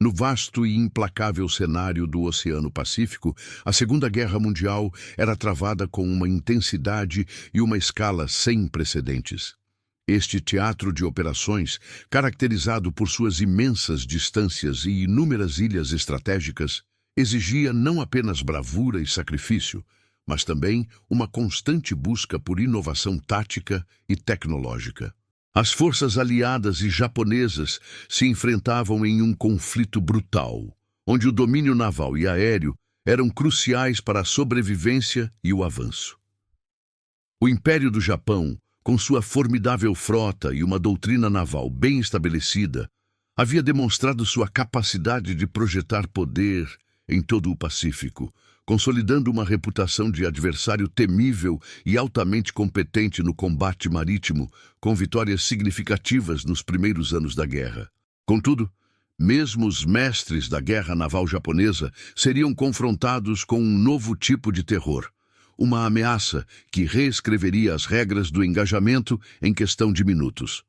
No vasto e implacável cenário do Oceano Pacífico, a Segunda Guerra Mundial era travada com uma intensidade e uma escala sem precedentes. Este teatro de operações, caracterizado por suas imensas distâncias e inúmeras ilhas estratégicas, exigia não apenas bravura e sacrifício, mas também uma constante busca por inovação tática e tecnológica. As forças aliadas e japonesas se enfrentavam em um conflito brutal, onde o domínio naval e aéreo eram cruciais para a sobrevivência e o avanço. O Império do Japão, com sua formidável frota e uma doutrina naval bem estabelecida, havia demonstrado sua capacidade de projetar poder em todo o Pacífico, consolidando uma reputação de adversário temível e altamente competente no combate marítimo, com vitórias significativas nos primeiros anos da guerra. Contudo, mesmo os mestres da guerra naval japonesa seriam confrontados com um novo tipo de terror, uma ameaça que reescreveria as regras do engajamento em questão de minutos.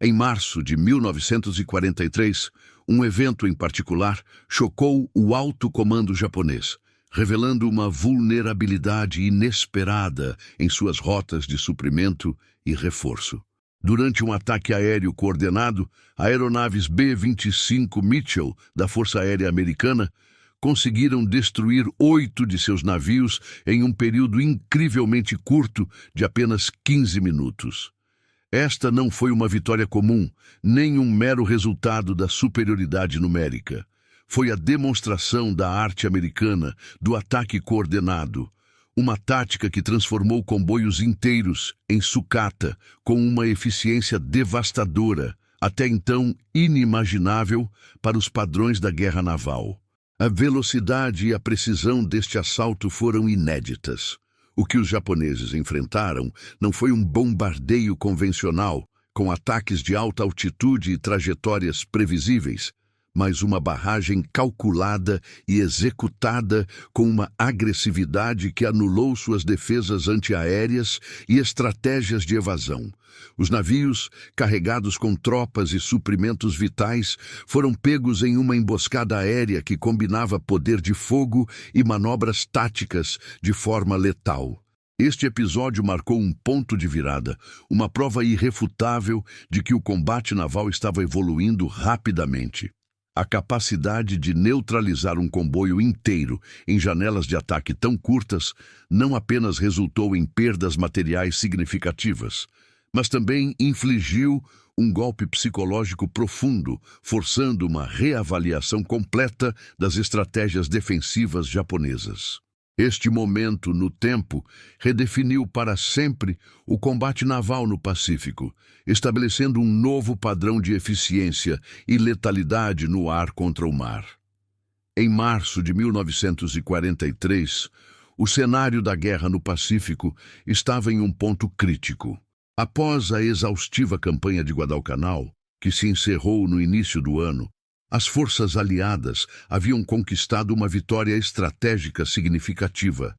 Em março de 1943, um evento em particular chocou o alto comando japonês, revelando uma vulnerabilidade inesperada em suas rotas de suprimento e reforço. Durante um ataque aéreo coordenado, aeronaves B-25 Mitchell da Força Aérea Americana conseguiram destruir 8 de seus navios em um período incrivelmente curto de apenas 15 minutos. Esta não foi uma vitória comum, nem um mero resultado da superioridade numérica. Foi a demonstração da arte americana do ataque coordenado, uma tática que transformou comboios inteiros em sucata com uma eficiência devastadora, até então inimaginável para os padrões da guerra naval. A velocidade e a precisão deste assalto foram inéditas. O que os japoneses enfrentaram não foi um bombardeio convencional, com ataques de alta altitude e trajetórias previsíveis, mas uma barragem calculada e executada com uma agressividade que anulou suas defesas antiaéreas e estratégias de evasão. Os navios, carregados com tropas e suprimentos vitais, foram pegos em uma emboscada aérea que combinava poder de fogo e manobras táticas de forma letal. Este episódio marcou um ponto de virada, uma prova irrefutável de que o combate naval estava evoluindo rapidamente. A capacidade de neutralizar um comboio inteiro em janelas de ataque tão curtas não apenas resultou em perdas materiais significativas, mas também infligiu um golpe psicológico profundo, forçando uma reavaliação completa das estratégias defensivas japonesas. Este momento no tempo redefiniu para sempre o combate naval no Pacífico, estabelecendo um novo padrão de eficiência e letalidade no ar contra o mar. Em março de 1943, o cenário da guerra no Pacífico estava em um ponto crítico. Após a exaustiva campanha de Guadalcanal, que se encerrou no início do ano, as forças aliadas haviam conquistado uma vitória estratégica significativa,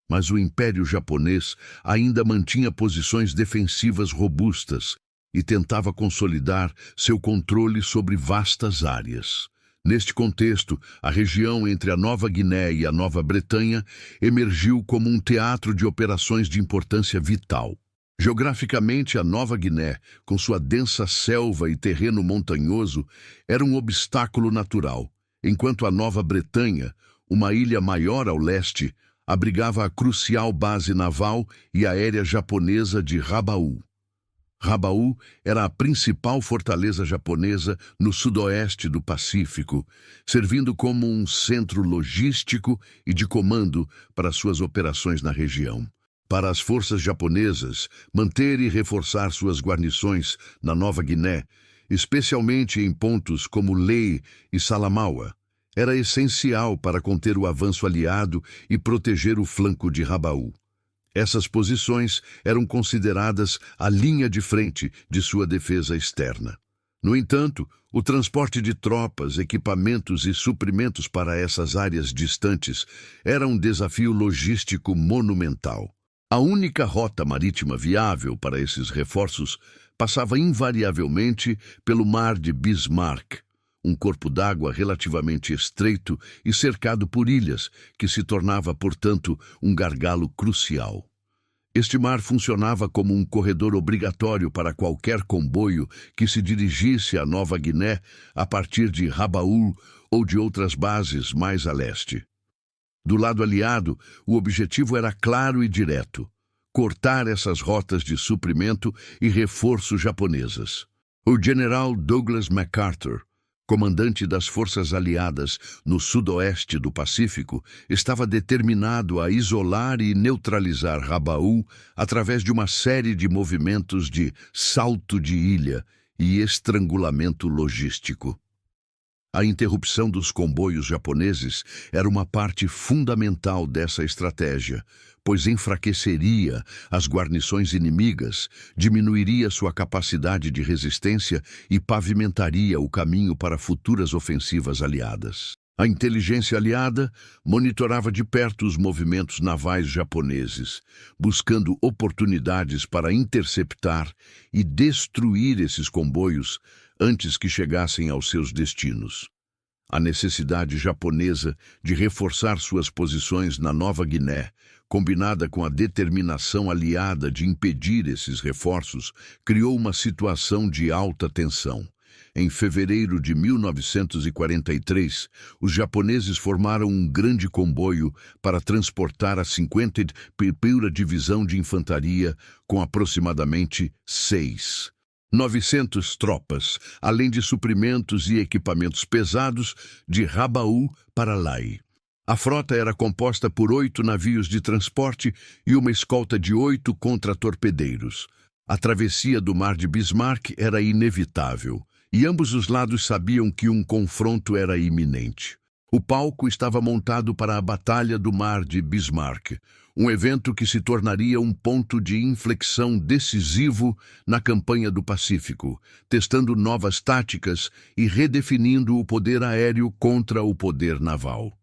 mas o Império Japonês ainda mantinha posições defensivas robustas e tentava consolidar seu controle sobre vastas áreas. Neste contexto, a região entre a Nova Guiné e a Nova Bretanha emergiu como um teatro de operações de importância vital. Geograficamente, a Nova Guiné, com sua densa selva e terreno montanhoso, era um obstáculo natural, enquanto a Nova Bretanha, uma ilha maior ao leste, abrigava a crucial base naval e aérea japonesa de Rabaul. Rabaul era a principal fortaleza japonesa no sudoeste do Pacífico, servindo como um centro logístico e de comando para suas operações na região. Para as forças japonesas, manter e reforçar suas guarnições na Nova Guiné, especialmente em pontos como Ley e Salamaua, era essencial para conter o avanço aliado e proteger o flanco de Rabaul. Essas posições eram consideradas a linha de frente de sua defesa externa. No entanto, o transporte de tropas, equipamentos e suprimentos para essas áreas distantes era um desafio logístico monumental. A única rota marítima viável para esses reforços passava invariavelmente pelo Mar de Bismarck, um corpo d'água relativamente estreito e cercado por ilhas, que se tornava, portanto, um gargalo crucial. Este mar funcionava como um corredor obrigatório para qualquer comboio que se dirigisse à Nova Guiné a partir de Rabaul ou de outras bases mais a leste. Do lado aliado, o objetivo era claro e direto: cortar essas rotas de suprimento e reforço japonesas. O general Douglas MacArthur, comandante das forças aliadas no sudoeste do Pacífico, estava determinado a isolar e neutralizar Rabaul através de uma série de movimentos de salto de ilha e estrangulamento logístico. A interrupção dos comboios japoneses era uma parte fundamental dessa estratégia, pois enfraqueceria as guarnições inimigas, diminuiria sua capacidade de resistência e pavimentaria o caminho para futuras ofensivas aliadas. A inteligência aliada monitorava de perto os movimentos navais japoneses, buscando oportunidades para interceptar e destruir esses comboios antes que chegassem aos seus destinos. A necessidade japonesa de reforçar suas posições na Nova Guiné, combinada com a determinação aliada de impedir esses reforços, criou uma situação de alta tensão. Em fevereiro de 1943, os japoneses formaram um grande comboio para transportar a 50ª Divisão de Infantaria, com aproximadamente 900 tropas, além de suprimentos e equipamentos pesados, de Rabaul para Lae. A frota era composta por 8 navios de transporte e uma escolta de 8 contratorpedeiros. A travessia do Mar de Bismarck era inevitável, e ambos os lados sabiam que um confronto era iminente. O palco estava montado para a Batalha do Mar de Bismarck, um evento que se tornaria um ponto de inflexão decisivo na campanha do Pacífico, testando novas táticas e redefinindo o poder aéreo contra o poder naval.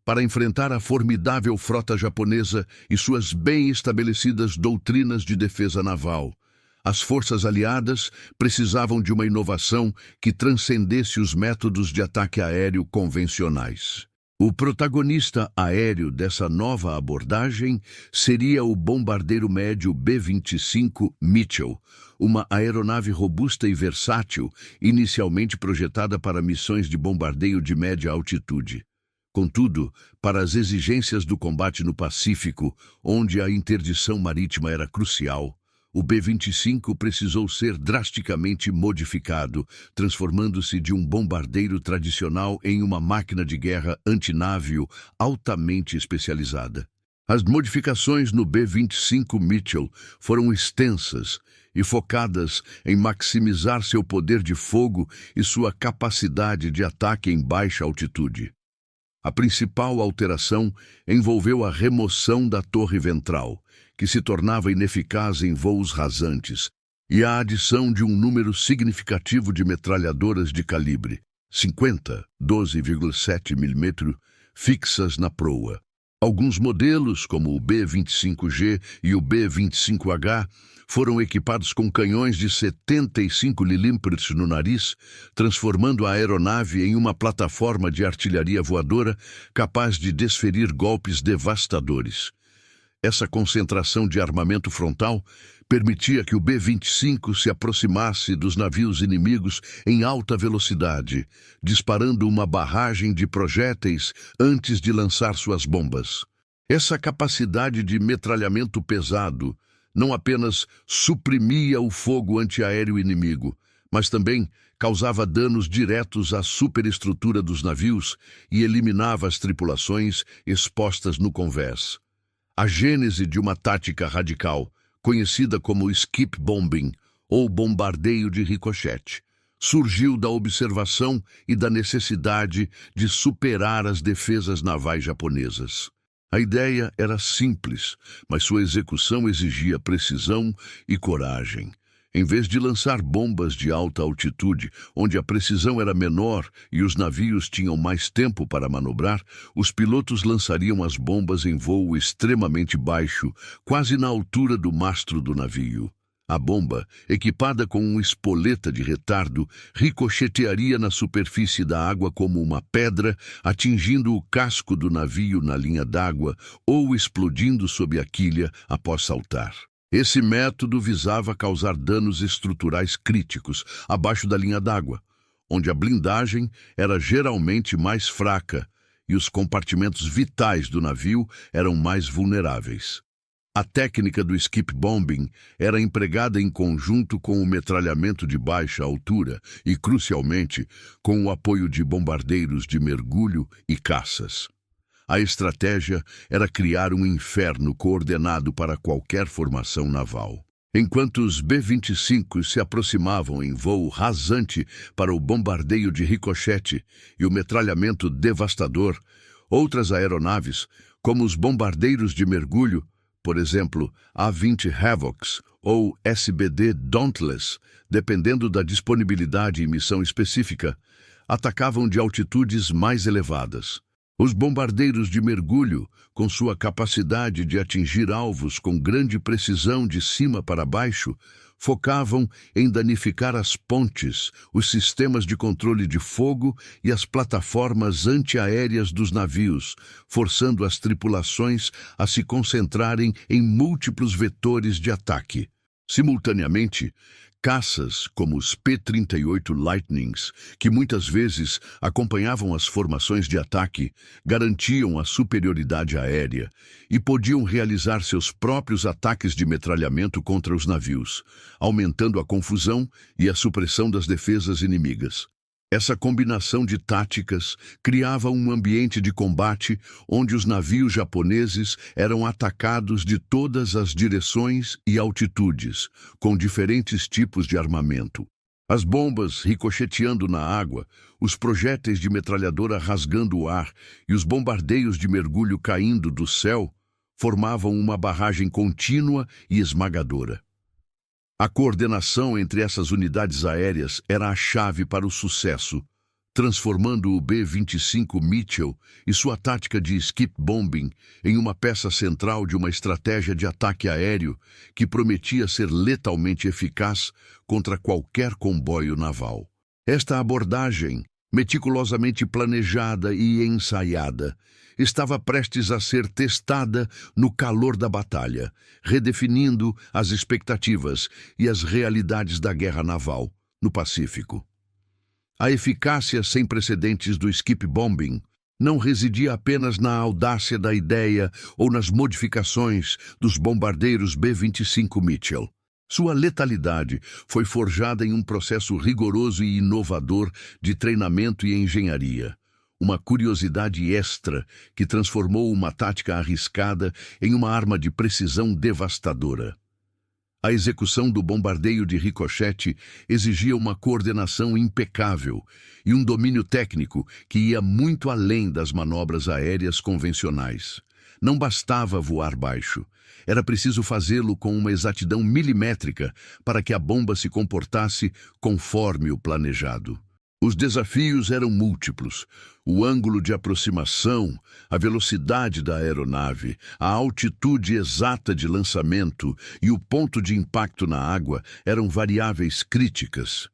Para enfrentar a formidável frota japonesa e suas bem estabelecidas doutrinas de defesa naval, as forças aliadas precisavam de uma inovação que transcendesse os métodos de ataque aéreo convencionais. O protagonista aéreo dessa nova abordagem seria o bombardeiro médio B-25 Mitchell, uma aeronave robusta e versátil, inicialmente projetada para missões de bombardeio de média altitude. Contudo, para as exigências do combate no Pacífico, onde a interdição marítima era crucial, o B-25 precisou ser drasticamente modificado, transformando-se de um bombardeiro tradicional em uma máquina de guerra antinávio altamente especializada. As modificações no B-25 Mitchell foram extensas e focadas em maximizar seu poder de fogo e sua capacidade de ataque em baixa altitude. A principal alteração envolveu a remoção da torre ventral, que se tornava ineficaz em voos rasantes, e a adição de um número significativo de metralhadoras de calibre 50, 12,7 mm, fixas na proa. Alguns modelos, como o B-25G e o B-25H, foram equipados com canhões de 75 mm no nariz, transformando a aeronave em uma plataforma de artilharia voadora capaz de desferir golpes devastadores. Essa concentração de armamento frontal permitia que o B-25 se aproximasse dos navios inimigos em alta velocidade, disparando uma barragem de projéteis antes de lançar suas bombas. Essa capacidade de metralhamento pesado não apenas suprimia o fogo antiaéreo inimigo, mas também causava danos diretos à superestrutura dos navios e eliminava as tripulações expostas no convés. A gênese de uma tática radical, conhecida como skip bombing, ou bombardeio de ricochete, surgiu da observação e da necessidade de superar as defesas navais japonesas. A ideia era simples, mas sua execução exigia precisão e coragem. Em vez de lançar bombas de alta altitude, onde a precisão era menor e os navios tinham mais tempo para manobrar, os pilotos lançariam as bombas em voo extremamente baixo, quase na altura do mastro do navio. A bomba, equipada com uma espoleta de retardo, ricochetearia na superfície da água como uma pedra, atingindo o casco do navio na linha d'água ou explodindo sob a quilha após saltar. Esse método visava causar danos estruturais críticos abaixo da linha d'água, onde a blindagem era geralmente mais fraca e os compartimentos vitais do navio eram mais vulneráveis. A técnica do skip bombing era empregada em conjunto com o metralhamento de baixa altura e, crucialmente, com o apoio de bombardeiros de mergulho e caças. A estratégia era criar um inferno coordenado para qualquer formação naval. Enquanto os B-25 se aproximavam em voo rasante para o bombardeio de ricochete e o metralhamento devastador, outras aeronaves, como os bombardeiros de mergulho, por exemplo, A-20 Havocs ou SBD Dauntless, dependendo da disponibilidade e missão específica, atacavam de altitudes mais elevadas. Os bombardeiros de mergulho, com sua capacidade de atingir alvos com grande precisão de cima para baixo, focavam em danificar as pontes, os sistemas de controle de fogo e as plataformas antiaéreas dos navios, forçando as tripulações a se concentrarem em múltiplos vetores de ataque. Simultaneamente, caças como os P-38 Lightnings, que muitas vezes acompanhavam as formações de ataque, garantiam a superioridade aérea e podiam realizar seus próprios ataques de metralhamento contra os navios, aumentando a confusão e a supressão das defesas inimigas. Essa combinação de táticas criava um ambiente de combate onde os navios japoneses eram atacados de todas as direções e altitudes, com diferentes tipos de armamento. As bombas ricocheteando na água, os projéteis de metralhadora rasgando o ar e os bombardeios de mergulho caindo do céu formavam uma barragem contínua e esmagadora. A coordenação entre essas unidades aéreas era a chave para o sucesso, transformando o B-25 Mitchell e sua tática de skip bombing em uma peça central de uma estratégia de ataque aéreo que prometia ser letalmente eficaz contra qualquer comboio naval. Esta abordagem, meticulosamente planejada e ensaiada, estava prestes a ser testada no calor da batalha, redefinindo as expectativas e as realidades da guerra naval no Pacífico. A eficácia sem precedentes do skip bombing não residia apenas na audácia da ideia ou nas modificações dos bombardeiros B-25 Mitchell. Sua letalidade foi forjada em um processo rigoroso e inovador de treinamento e engenharia. Uma curiosidade extra que transformou uma tática arriscada em uma arma de precisão devastadora. A execução do bombardeio de ricochete exigia uma coordenação impecável e um domínio técnico que ia muito além das manobras aéreas convencionais. Não bastava voar baixo. Era preciso fazê-lo com uma exatidão milimétrica para que a bomba se comportasse conforme o planejado. Os desafios eram múltiplos. O ângulo de aproximação, a velocidade da aeronave, a altitude exata de lançamento e o ponto de impacto na água eram variáveis críticas.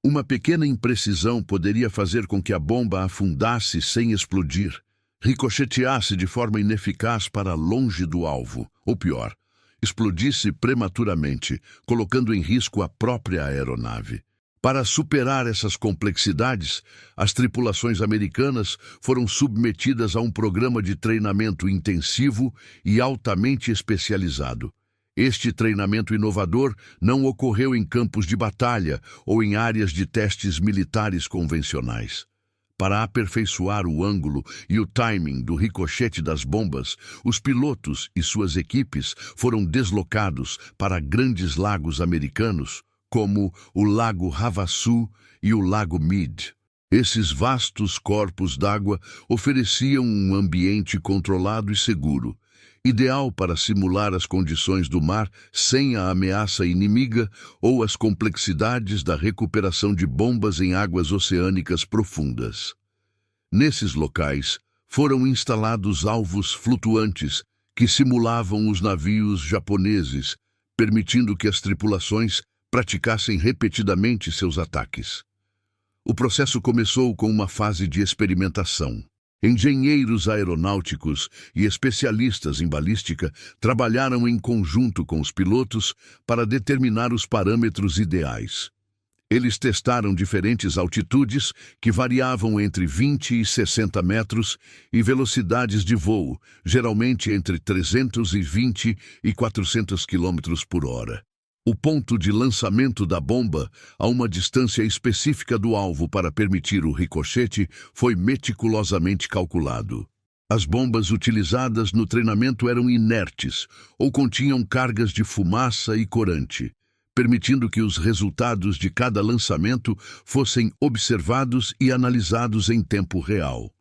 Uma pequena imprecisão poderia fazer com que a bomba afundasse sem explodir, ricocheteasse de forma ineficaz para longe do alvo, ou pior, explodisse prematuramente, colocando em risco a própria aeronave. Para superar essas complexidades, as tripulações americanas foram submetidas a um programa de treinamento intensivo e altamente especializado. Este treinamento inovador não ocorreu em campos de batalha ou em áreas de testes militares convencionais. Para aperfeiçoar o ângulo e o timing do ricochete das bombas, os pilotos e suas equipes foram deslocados para grandes lagos americanos, como o Lago Havasu e o Lago Mead. Esses vastos corpos d'água ofereciam um ambiente controlado e seguro, ideal para simular as condições do mar sem a ameaça inimiga ou as complexidades da recuperação de bombas em águas oceânicas profundas. Nesses locais, foram instalados alvos flutuantes que simulavam os navios japoneses, permitindo que as tripulações praticassem repetidamente seus ataques. O processo começou com uma fase de experimentação. Engenheiros aeronáuticos e especialistas em balística trabalharam em conjunto com os pilotos para determinar os parâmetros ideais. Eles testaram diferentes altitudes que variavam entre 20 e 60 metros e velocidades de voo, geralmente entre 320 e 400 km por hora. O ponto de lançamento da bomba, a uma distância específica do alvo para permitir o ricochete, foi meticulosamente calculado. As bombas utilizadas no treinamento eram inertes ou continham cargas de fumaça e corante, permitindo que os resultados de cada lançamento fossem observados e analisados em tempo real.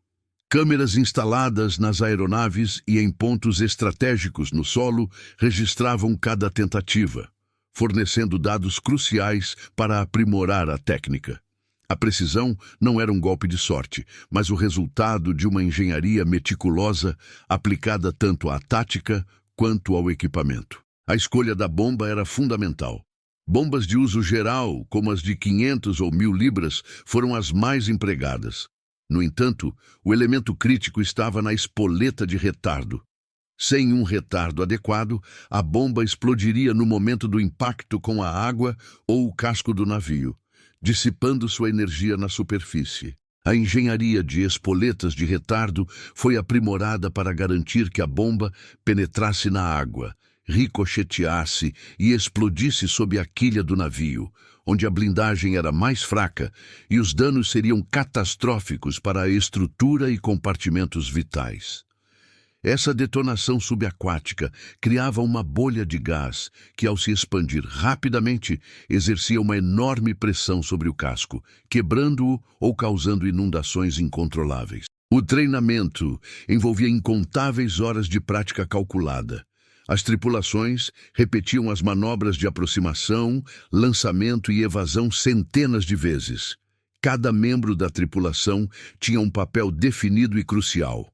Câmeras instaladas nas aeronaves e em pontos estratégicos no solo registravam cada tentativa, fornecendo dados cruciais para aprimorar a técnica. A precisão não era um golpe de sorte, mas o resultado de uma engenharia meticulosa aplicada tanto à tática quanto ao equipamento. A escolha da bomba era fundamental. Bombas de uso geral, como as de 500 ou 1000 libras, foram as mais empregadas. No entanto, o elemento crítico estava na espoleta de retardo. Sem um retardo adequado, a bomba explodiria no momento do impacto com a água ou o casco do navio, dissipando sua energia na superfície. A engenharia de espoletas de retardo foi aprimorada para garantir que a bomba penetrasse na água, ricocheteasse e explodisse sob a quilha do navio, onde a blindagem era mais fraca e os danos seriam catastróficos para a estrutura e compartimentos vitais. Essa detonação subaquática criava uma bolha de gás que, ao se expandir rapidamente, exercia uma enorme pressão sobre o casco, quebrando-o ou causando inundações incontroláveis. O treinamento envolvia incontáveis horas de prática calculada. As tripulações repetiam as manobras de aproximação, lançamento e evasão centenas de vezes. Cada membro da tripulação tinha um papel definido e crucial.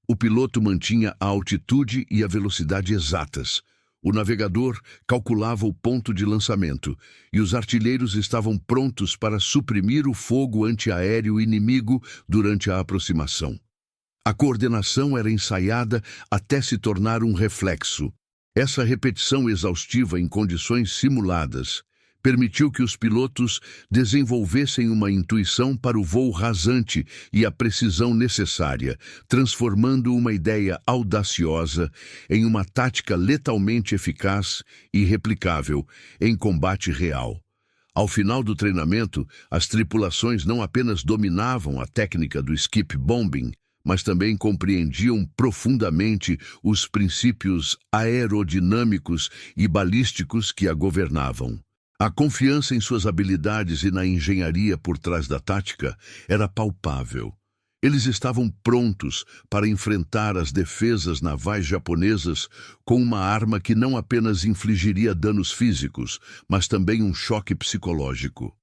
O piloto mantinha a altitude e a velocidade exatas. O navegador calculava o ponto de lançamento e os artilheiros estavam prontos para suprimir o fogo antiaéreo inimigo durante a aproximação. A coordenação era ensaiada até se tornar um reflexo. Essa repetição exaustiva em condições simuladas permitiu que os pilotos desenvolvessem uma intuição para o voo rasante e a precisão necessária, transformando uma ideia audaciosa em uma tática letalmente eficaz e replicável em combate real. Ao final do treinamento, as tripulações não apenas dominavam a técnica do skip bombing, mas também compreendiam profundamente os princípios aerodinâmicos e balísticos que a governavam. A confiança em suas habilidades e na engenharia por trás da tática era palpável. Eles estavam prontos para enfrentar as defesas navais japonesas com uma arma que não apenas infligiria danos físicos, mas também um choque psicológico.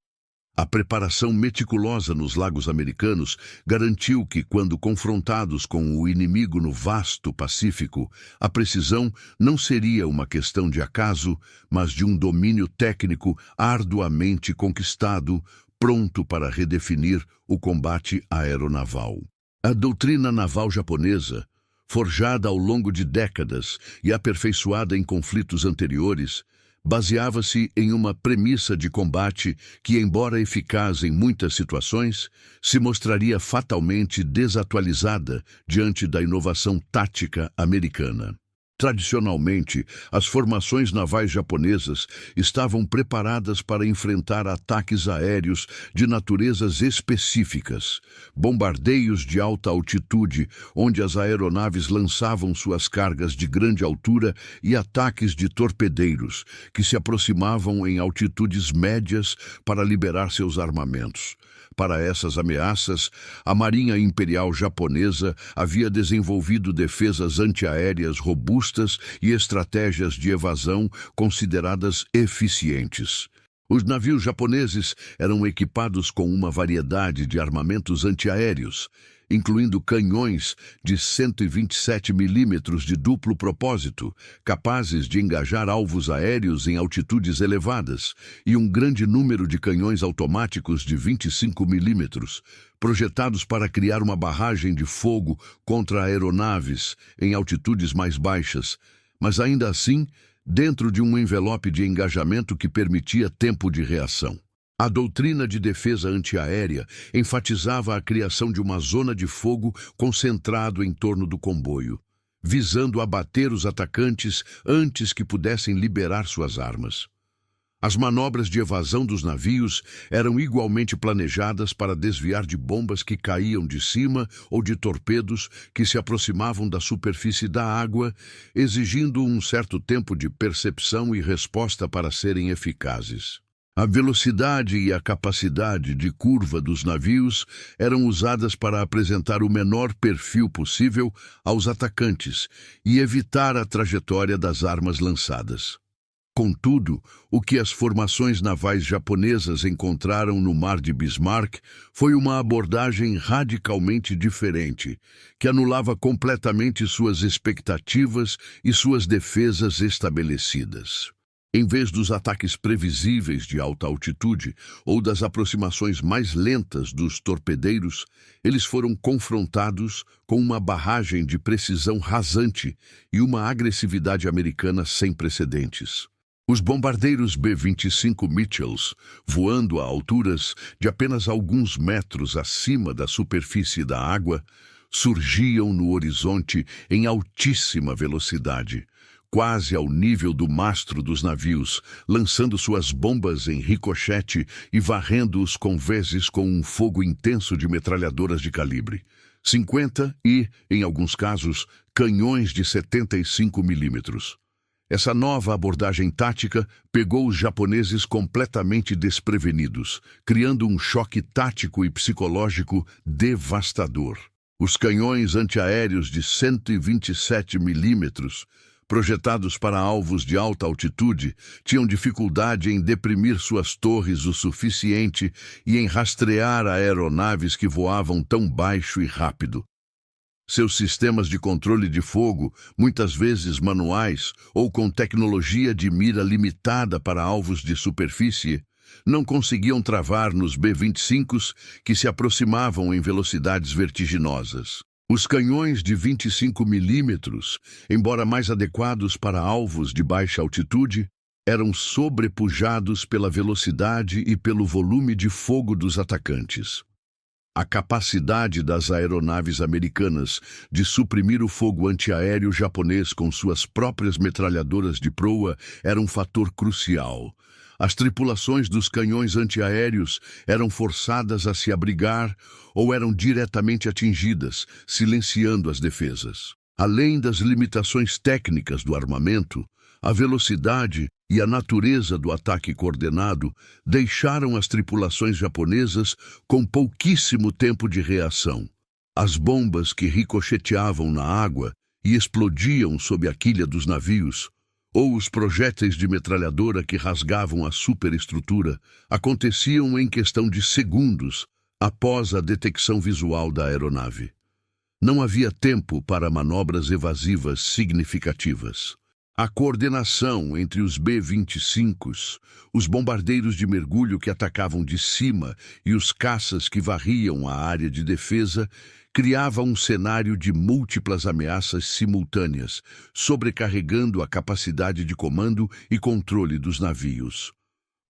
A preparação meticulosa nos lagos americanos garantiu que, quando confrontados com o inimigo no vasto Pacífico, a precisão não seria uma questão de acaso, mas de um domínio técnico arduamente conquistado, pronto para redefinir o combate aeronaval. A doutrina naval japonesa, forjada ao longo de décadas e aperfeiçoada em conflitos anteriores, baseava-se em uma premissa de combate que, embora eficaz em muitas situações, se mostraria fatalmente desatualizada diante da inovação tática americana. Tradicionalmente, as formações navais japonesas estavam preparadas para enfrentar ataques aéreos de naturezas específicas, bombardeios de alta altitude, onde as aeronaves lançavam suas cargas de grande altura, e ataques de torpedeiros, que se aproximavam em altitudes médias para liberar seus armamentos. Para essas ameaças, a Marinha Imperial Japonesa havia desenvolvido defesas antiaéreas robustas e estratégias de evasão consideradas eficientes. Os navios japoneses eram equipados com uma variedade de armamentos antiaéreos, incluindo canhões de 127 milímetros de duplo propósito, capazes de engajar alvos aéreos em altitudes elevadas, e um grande número de canhões automáticos de 25 milímetros, projetados para criar uma barragem de fogo contra aeronaves em altitudes mais baixas, mas ainda assim, dentro de um envelope de engajamento que permitia tempo de reação. A doutrina de defesa antiaérea enfatizava a criação de uma zona de fogo concentrado em torno do comboio, visando abater os atacantes antes que pudessem liberar suas armas. As manobras de evasão dos navios eram igualmente planejadas para desviar de bombas que caíam de cima ou de torpedos que se aproximavam da superfície da água, exigindo um certo tempo de percepção e resposta para serem eficazes. A velocidade e a capacidade de curva dos navios eram usadas para apresentar o menor perfil possível aos atacantes e evitar a trajetória das armas lançadas. Contudo, o que as formações navais japonesas encontraram no Mar de Bismarck foi uma abordagem radicalmente diferente, que anulava completamente suas expectativas e suas defesas estabelecidas. Em vez dos ataques previsíveis de alta altitude ou das aproximações mais lentas dos torpedeiros, eles foram confrontados com uma barragem de precisão rasante e uma agressividade americana sem precedentes. Os bombardeiros B-25 Mitchells, voando a alturas de apenas alguns metros acima da superfície da água, surgiam no horizonte em altíssima velocidade, quase ao nível do mastro dos navios, lançando suas bombas em ricochete e varrendo-os com vezes com um fogo intenso de metralhadoras de calibre 50 e, em alguns casos, canhões de 75 milímetros. Essa nova abordagem tática pegou os japoneses completamente desprevenidos, criando um choque tático e psicológico devastador. Os canhões antiaéreos de 127 milímetros, projetados para alvos de alta altitude, tinham dificuldade em deprimir suas torres o suficiente e em rastrear aeronaves que voavam tão baixo e rápido. Seus sistemas de controle de fogo, muitas vezes manuais ou com tecnologia de mira limitada para alvos de superfície, não conseguiam travar nos B-25s que se aproximavam em velocidades vertiginosas. Os canhões de 25 milímetros, embora mais adequados para alvos de baixa altitude, eram sobrepujados pela velocidade e pelo volume de fogo dos atacantes. A capacidade das aeronaves americanas de suprimir o fogo antiaéreo japonês com suas próprias metralhadoras de proa era um fator crucial. As tripulações dos canhões antiaéreos eram forçadas a se abrigar ou eram diretamente atingidas, silenciando as defesas. Além das limitações técnicas do armamento, a velocidade e a natureza do ataque coordenado deixaram as tripulações japonesas com pouquíssimo tempo de reação. As bombas que ricocheteavam na água e explodiam sob a quilha dos navios, ou os projéteis de metralhadora que rasgavam a superestrutura, aconteciam em questão de segundos após a detecção visual da aeronave. Não havia tempo para manobras evasivas significativas. A coordenação entre os B-25s, os bombardeiros de mergulho que atacavam de cima e os caças que varriam a área de defesa criava um cenário de múltiplas ameaças simultâneas, sobrecarregando a capacidade de comando e controle dos navios.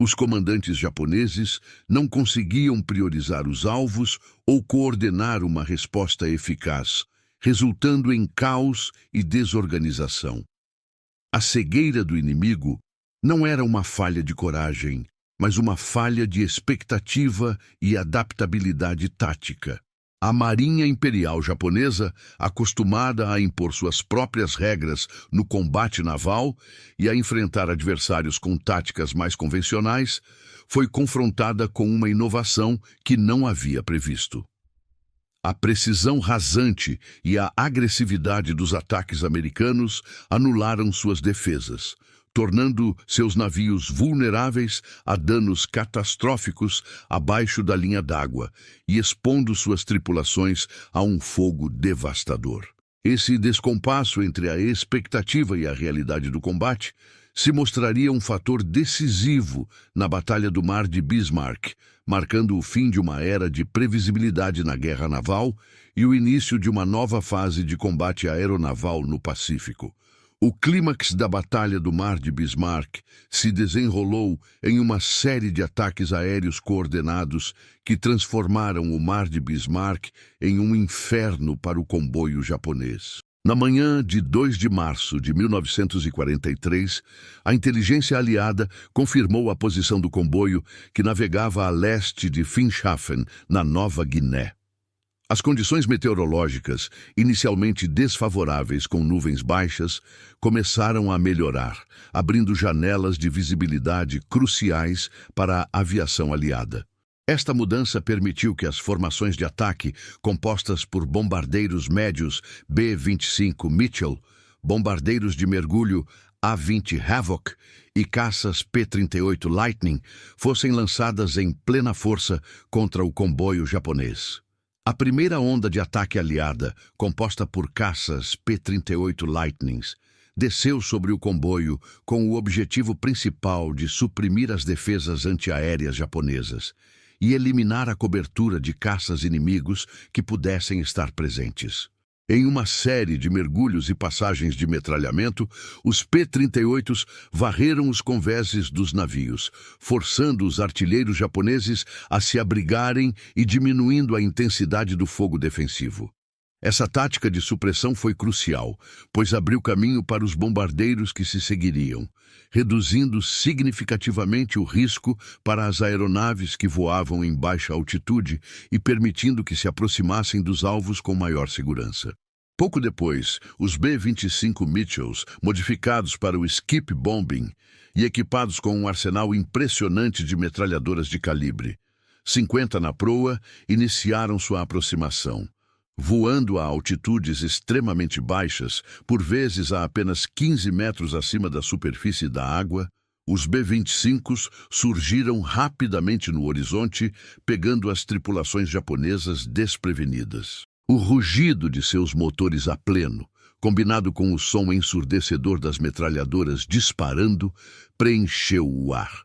Os comandantes japoneses não conseguiam priorizar os alvos ou coordenar uma resposta eficaz, resultando em caos e desorganização. A cegueira do inimigo não era uma falha de coragem, mas uma falha de expectativa e adaptabilidade tática. A Marinha Imperial Japonesa, acostumada a impor suas próprias regras no combate naval e a enfrentar adversários com táticas mais convencionais, foi confrontada com uma inovação que não havia previsto. A precisão rasante e a agressividade dos ataques americanos anularam suas defesas, tornando seus navios vulneráveis a danos catastróficos abaixo da linha d'água e expondo suas tripulações a um fogo devastador. Esse descompasso entre a expectativa e a realidade do combate se mostraria um fator decisivo na Batalha do Mar de Bismarck, marcando o fim de uma era de previsibilidade na guerra naval e o início de uma nova fase de combate aeronaval no Pacífico. O clímax da Batalha do Mar de Bismarck se desenrolou em uma série de ataques aéreos coordenados que transformaram o Mar de Bismarck em um inferno para o comboio japonês. Na manhã de 2 de março de 1943, a inteligência aliada confirmou a posição do comboio que navegava a leste de Finschhafen, na Nova Guiné. As condições meteorológicas, inicialmente desfavoráveis com nuvens baixas, começaram a melhorar, abrindo janelas de visibilidade cruciais para a aviação aliada. Esta mudança permitiu que as formações de ataque, compostas por bombardeiros médios B-25 Mitchell, bombardeiros de mergulho A-20 Havoc e caças P-38 Lightning, fossem lançadas em plena força contra o comboio japonês. A primeira onda de ataque aliada, composta por caças P-38 Lightnings, desceu sobre o comboio com o objetivo principal de suprimir as defesas antiaéreas japonesas e eliminar a cobertura de caças inimigos que pudessem estar presentes. Em uma série de mergulhos e passagens de metralhamento, os P-38s varreram os convéses dos navios, forçando os artilheiros japoneses a se abrigarem e diminuindo a intensidade do fogo defensivo. Essa tática de supressão foi crucial, pois abriu caminho para os bombardeiros que se seguiriam, reduzindo significativamente o risco para as aeronaves que voavam em baixa altitude e permitindo que se aproximassem dos alvos com maior segurança. Pouco depois, os B-25 Mitchells, modificados para o skip bombing e equipados com um arsenal impressionante de metralhadoras de calibre 50 na proa, iniciaram sua aproximação. Voando a altitudes extremamente baixas, por vezes a apenas 15 metros acima da superfície da água, os B-25s surgiram rapidamente no horizonte, pegando as tripulações japonesas desprevenidas. O rugido de seus motores a pleno, combinado com o som ensurdecedor das metralhadoras disparando, preencheu o ar.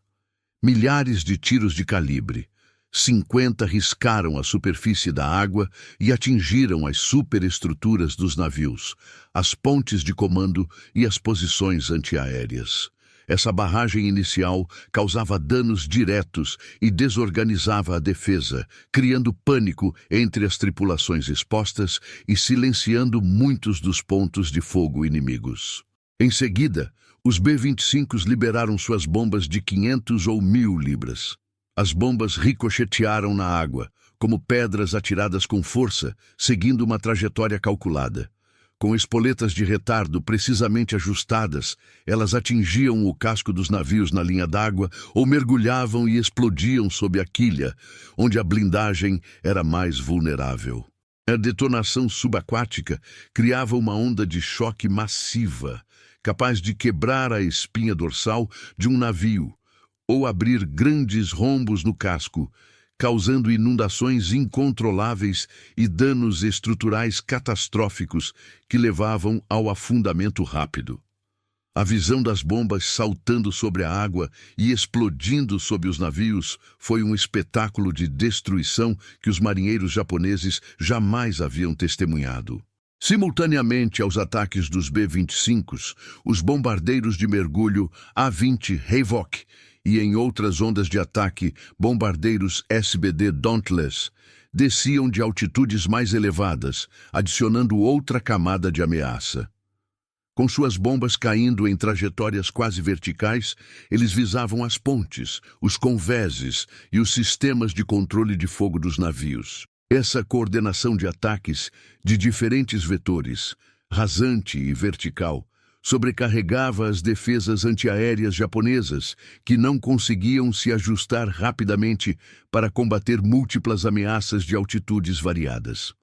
Milhares de tiros de calibre 50 riscaram a superfície da água e atingiram as superestruturas dos navios, as pontes de comando e as posições antiaéreas. Essa barragem inicial causava danos diretos e desorganizava a defesa, criando pânico entre as tripulações expostas e silenciando muitos dos pontos de fogo inimigos. Em seguida, os B-25s liberaram suas bombas de 500 ou 1000 libras. As bombas ricochetearam na água, como pedras atiradas com força, seguindo uma trajetória calculada. Com espoletas de retardo precisamente ajustadas, elas atingiam o casco dos navios na linha d'água ou mergulhavam e explodiam sob a quilha, onde a blindagem era mais vulnerável. A detonação subaquática criava uma onda de choque massiva, capaz de quebrar a espinha dorsal de um navio, ou abrir grandes rombos no casco, causando inundações incontroláveis e danos estruturais catastróficos que levavam ao afundamento rápido. A visão das bombas saltando sobre a água e explodindo sob os navios foi um espetáculo de destruição que os marinheiros japoneses jamais haviam testemunhado. Simultaneamente aos ataques dos B-25s, os bombardeiros de mergulho A-20 Havoc e em outras ondas de ataque, bombardeiros SBD Dauntless desciam de altitudes mais elevadas, adicionando outra camada de ameaça. Com suas bombas caindo em trajetórias quase verticais, eles visavam as pontes, os convéses e os sistemas de controle de fogo dos navios. Essa coordenação de ataques de diferentes vetores, rasante e vertical, sobrecarregava as defesas antiaéreas japonesas, que não conseguiam se ajustar rapidamente para combater múltiplas ameaças de altitudes variadas.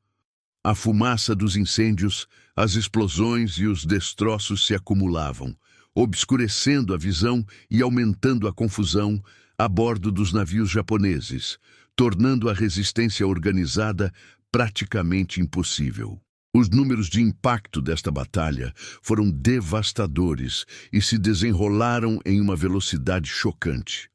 A fumaça dos incêndios, as explosões e os destroços se acumulavam, obscurecendo a visão e aumentando a confusão a bordo dos navios japoneses, tornando a resistência organizada praticamente impossível. Os números de impacto desta batalha foram devastadores e se desenrolaram em uma velocidade chocante.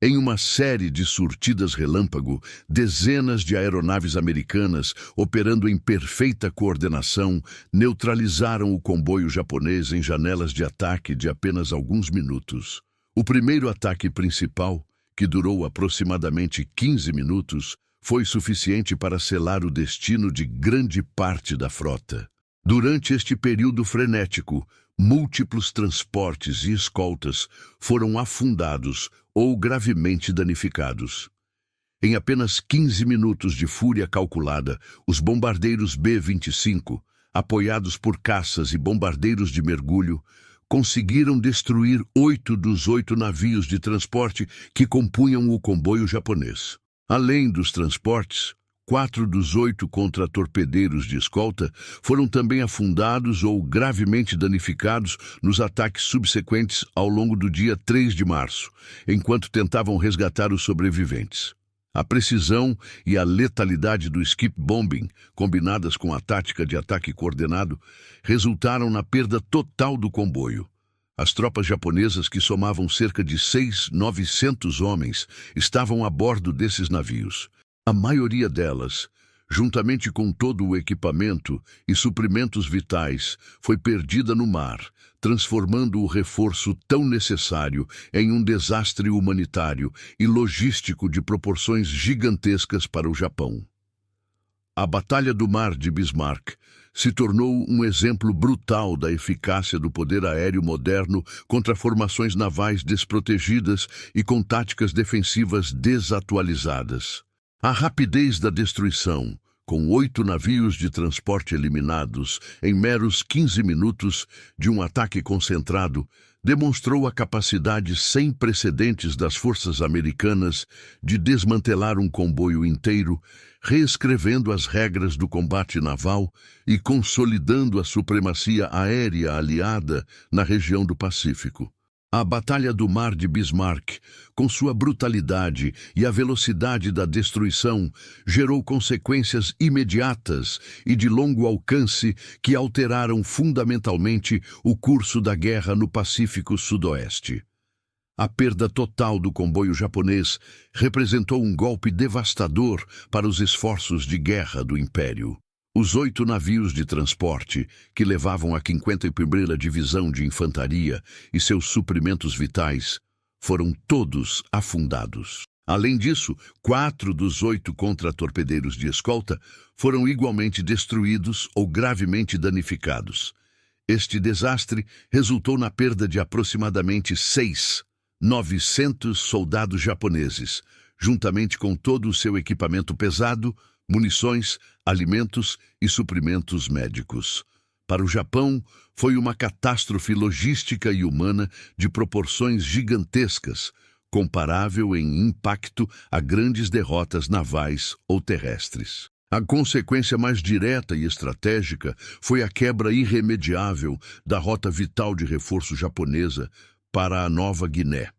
Em uma série de surtidas relâmpago, dezenas de aeronaves americanas, operando em perfeita coordenação, neutralizaram o comboio japonês em janelas de ataque de apenas alguns minutos. O primeiro ataque principal, que durou aproximadamente 15 minutos, foi suficiente para selar o destino de grande parte da frota. Durante este período frenético, múltiplos transportes e escoltas foram afundados ou gravemente danificados. Em apenas 15 minutos de fúria calculada, os bombardeiros B-25, apoiados por caças e bombardeiros de mergulho, conseguiram destruir 8 dos 8 navios de transporte que compunham o comboio japonês. Além dos transportes, 4 dos 8 contra-torpedeiros de escolta foram também afundados ou gravemente danificados nos ataques subsequentes ao longo do dia 3 de março, enquanto tentavam resgatar os sobreviventes. A precisão e a letalidade do skip bombing, combinadas com a tática de ataque coordenado, resultaram na perda total do comboio. As tropas japonesas, que somavam cerca de 6.900 homens, estavam a bordo desses navios. A maioria delas, juntamente com todo o equipamento e suprimentos vitais, foi perdida no mar, transformando o reforço tão necessário em um desastre humanitário e logístico de proporções gigantescas para o Japão. A Batalha do Mar de Bismarck se tornou um exemplo brutal da eficácia do poder aéreo moderno contra formações navais desprotegidas e com táticas defensivas desatualizadas. A rapidez da destruição, com 8 navios de transporte eliminados em meros 15 minutos de um ataque concentrado, demonstrou a capacidade sem precedentes das forças americanas de desmantelar um comboio inteiro, reescrevendo as regras do combate naval e consolidando a supremacia aérea aliada na região do Pacífico. A Batalha do Mar de Bismarck, com sua brutalidade e a velocidade da destruição, gerou consequências imediatas e de longo alcance que alteraram fundamentalmente o curso da guerra no Pacífico Sudoeste. A perda total do comboio japonês representou um golpe devastador para os esforços de guerra do Império. Os 8 navios de transporte, que levavam a 51ª Divisão de Infantaria e seus suprimentos vitais, foram todos afundados. Além disso, 4 dos 8 contra-torpedeiros de escolta foram igualmente destruídos ou gravemente danificados. Este desastre resultou na perda de aproximadamente 6.900 soldados japoneses, juntamente com todo o seu equipamento pesado, munições, alimentos e suprimentos médicos. Para o Japão, foi uma catástrofe logística e humana de proporções gigantescas, comparável em impacto a grandes derrotas navais ou terrestres. A consequência mais direta e estratégica foi a quebra irremediável da rota vital de reforço japonesa para a Nova Guiné.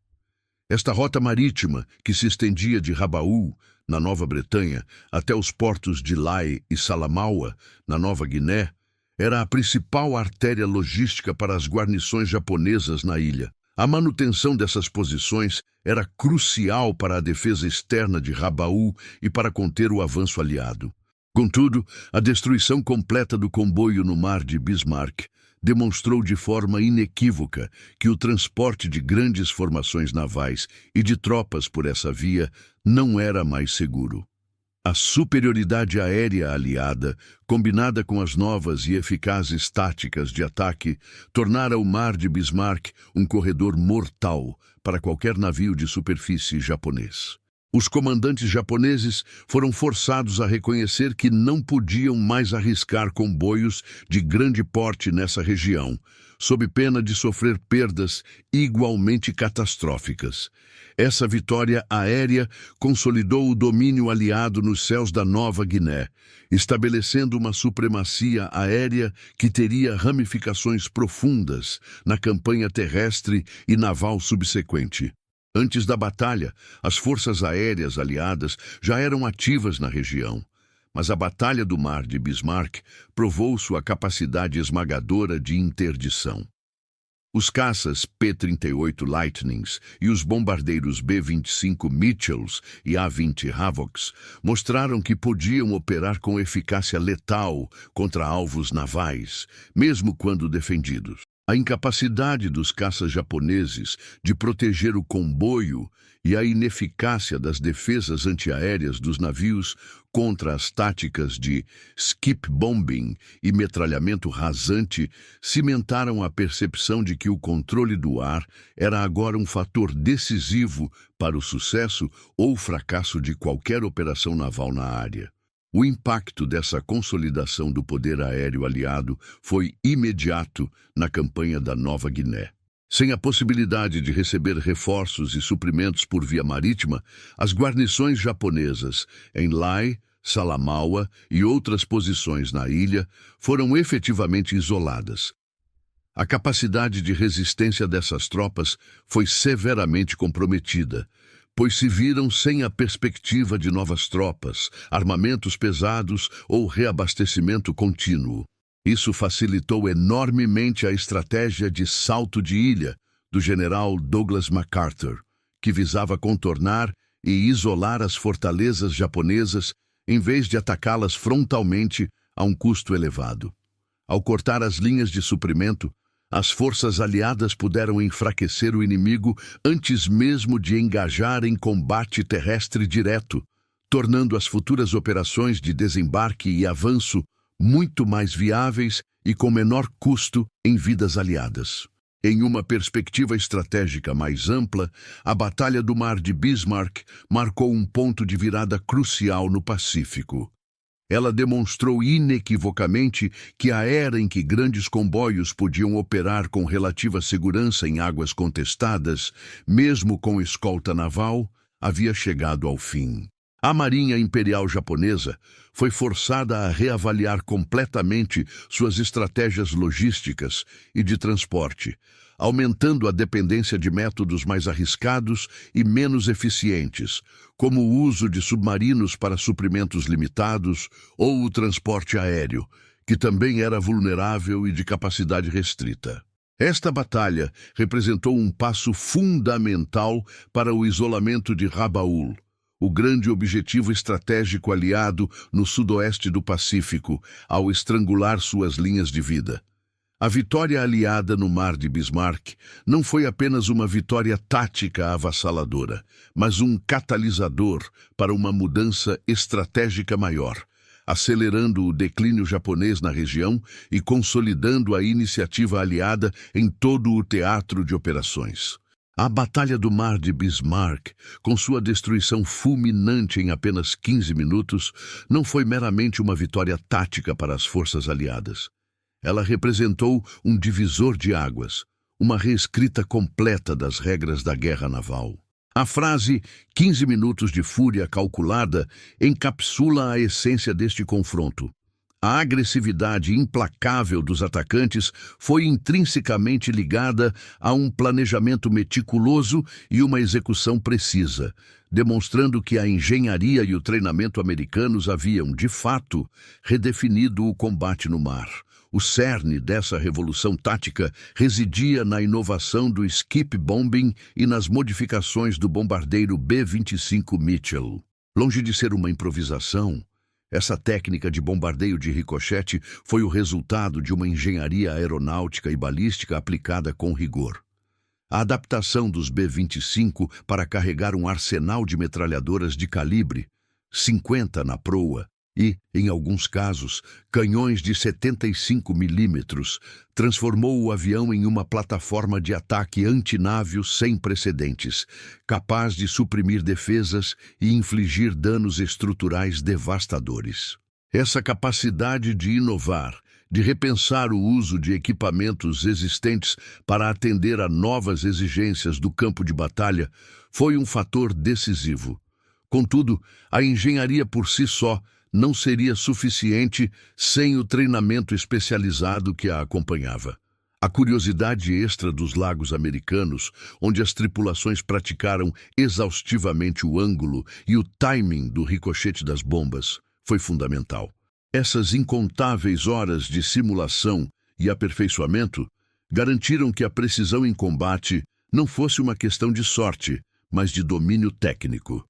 Esta rota marítima, que se estendia de Rabaul, na Nova Bretanha, até os portos de Lae e Salamaua, na Nova Guiné, era a principal artéria logística para as guarnições japonesas na ilha. A manutenção dessas posições era crucial para a defesa externa de Rabaul e para conter o avanço aliado. Contudo, a destruição completa do comboio no Mar de Bismarck demonstrou de forma inequívoca que o transporte de grandes formações navais e de tropas por essa via não era mais seguro. A superioridade aérea aliada, combinada com as novas e eficazes táticas de ataque, tornara o Mar de Bismarck um corredor mortal para qualquer navio de superfície japonês. Os comandantes japoneses foram forçados a reconhecer que não podiam mais arriscar comboios de grande porte nessa região, sob pena de sofrer perdas igualmente catastróficas. Essa vitória aérea consolidou o domínio aliado nos céus da Nova Guiné, estabelecendo uma supremacia aérea que teria ramificações profundas na campanha terrestre e naval subsequente. Antes da batalha, as forças aéreas aliadas já eram ativas na região, mas a Batalha do Mar de Bismarck provou sua capacidade esmagadora de interdição. Os caças P-38 Lightnings e os bombardeiros B-25 Mitchells e A-20 Havocs mostraram que podiam operar com eficácia letal contra alvos navais, mesmo quando defendidos. A incapacidade dos caças japoneses de proteger o comboio e a ineficácia das defesas antiaéreas dos navios contra as táticas de skip bombing e metralhamento rasante cimentaram a percepção de que o controle do ar era agora um fator decisivo para o sucesso ou fracasso de qualquer operação naval na área. O impacto dessa consolidação do poder aéreo aliado foi imediato na campanha da Nova Guiné. Sem a possibilidade de receber reforços e suprimentos por via marítima, as guarnições japonesas em Lae, Salamaua e outras posições na ilha foram efetivamente isoladas. A capacidade de resistência dessas tropas foi severamente comprometida, pois se viram sem a perspectiva de novas tropas, armamentos pesados ou reabastecimento contínuo. Isso facilitou enormemente a estratégia de salto de ilha do general Douglas MacArthur, que visava contornar e isolar as fortalezas japonesas em vez de atacá-las frontalmente a um custo elevado. Ao cortar as linhas de suprimento, as forças aliadas puderam enfraquecer o inimigo antes mesmo de engajar em combate terrestre direto, tornando as futuras operações de desembarque e avanço muito mais viáveis e com menor custo em vidas aliadas. Em uma perspectiva estratégica mais ampla, a Batalha do Mar de Bismarck marcou um ponto de virada crucial no Pacífico. Ela demonstrou inequivocamente que a era em que grandes comboios podiam operar com relativa segurança em águas contestadas, mesmo com escolta naval, havia chegado ao fim. A Marinha Imperial Japonesa foi forçada a reavaliar completamente suas estratégias logísticas e de transporte, aumentando a dependência de métodos mais arriscados e menos eficientes, como o uso de submarinos para suprimentos limitados ou o transporte aéreo, que também era vulnerável e de capacidade restrita. Esta batalha representou um passo fundamental para o isolamento de Rabaul, o grande objetivo estratégico aliado no sudoeste do Pacífico, ao estrangular suas linhas de vida. A vitória aliada no Mar de Bismarck não foi apenas uma vitória tática avassaladora, mas um catalisador para uma mudança estratégica maior, acelerando o declínio japonês na região e consolidando a iniciativa aliada em todo o teatro de operações. A Batalha do Mar de Bismarck, com sua destruição fulminante em apenas 15 minutos, não foi meramente uma vitória tática para as forças aliadas. Ela representou um divisor de águas, uma reescrita completa das regras da guerra naval. A frase 15 minutos de fúria calculada encapsula a essência deste confronto. A agressividade implacável dos atacantes foi intrinsecamente ligada a um planejamento meticuloso e uma execução precisa, demonstrando que a engenharia e o treinamento americanos haviam, de fato, redefinido o combate no mar. O cerne dessa revolução tática residia na inovação do skip bombing e nas modificações do bombardeiro B-25 Mitchell. Longe de ser uma improvisação, essa técnica de bombardeio de ricochete foi o resultado de uma engenharia aeronáutica e balística aplicada com rigor. A adaptação dos B-25 para carregar um arsenal de metralhadoras de calibre 50 na proa e, em alguns casos, canhões de 75 milímetros, transformou o avião em uma plataforma de ataque antinávio sem precedentes, capaz de suprimir defesas e infligir danos estruturais devastadores. Essa capacidade de inovar, de repensar o uso de equipamentos existentes para atender a novas exigências do campo de batalha, foi um fator decisivo. Contudo, a engenharia por si só não seria suficiente sem o treinamento especializado que a acompanhava. A curiosidade extra dos lagos americanos, onde as tripulações praticaram exaustivamente o ângulo e o timing do ricochete das bombas, foi fundamental. Essas incontáveis horas de simulação e aperfeiçoamento garantiram que a precisão em combate não fosse uma questão de sorte, mas de domínio técnico.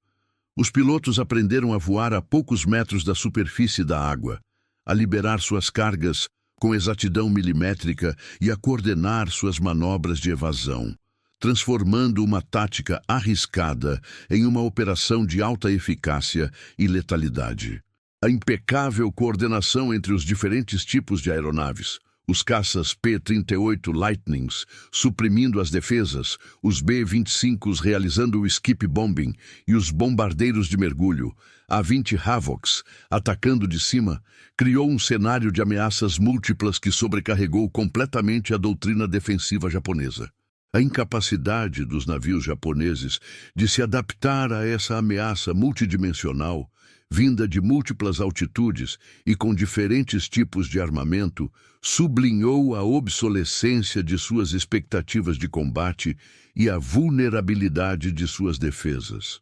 Os pilotos aprenderam a voar a poucos metros da superfície da água, a liberar suas cargas com exatidão milimétrica e a coordenar suas manobras de evasão, transformando uma tática arriscada em uma operação de alta eficácia e letalidade. A impecável coordenação entre os diferentes tipos de aeronaves, os caças P-38 Lightnings suprimindo as defesas, os B-25s realizando o skip bombing e os bombardeiros de mergulho, A-20 Havocs atacando de cima, criou um cenário de ameaças múltiplas que sobrecarregou completamente a doutrina defensiva japonesa. A incapacidade dos navios japoneses de se adaptar a essa ameaça multidimensional, vinda de múltiplas altitudes e com diferentes tipos de armamento, sublinhou a obsolescência de suas expectativas de combate e a vulnerabilidade de suas defesas.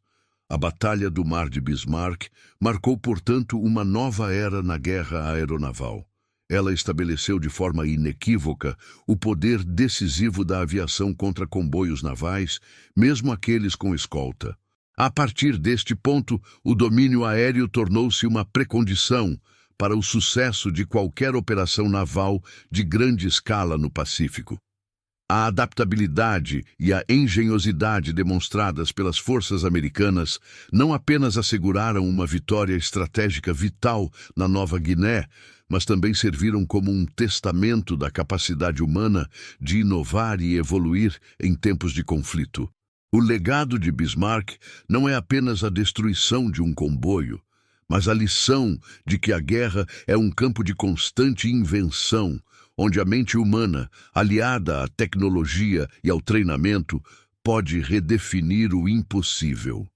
A Batalha do Mar de Bismarck marcou, portanto, uma nova era na guerra aeronaval. Ela estabeleceu de forma inequívoca o poder decisivo da aviação contra comboios navais, mesmo aqueles com escolta. A partir deste ponto, o domínio aéreo tornou-se uma precondição para o sucesso de qualquer operação naval de grande escala no Pacífico. A adaptabilidade e a engenhosidade demonstradas pelas forças americanas não apenas asseguraram uma vitória estratégica vital na Nova Guiné, mas também serviram como um testamento da capacidade humana de inovar e evoluir em tempos de conflito. O legado de Bismarck não é apenas a destruição de um comboio, mas a lição de que a guerra é um campo de constante invenção, onde a mente humana, aliada à tecnologia e ao treinamento, pode redefinir o impossível.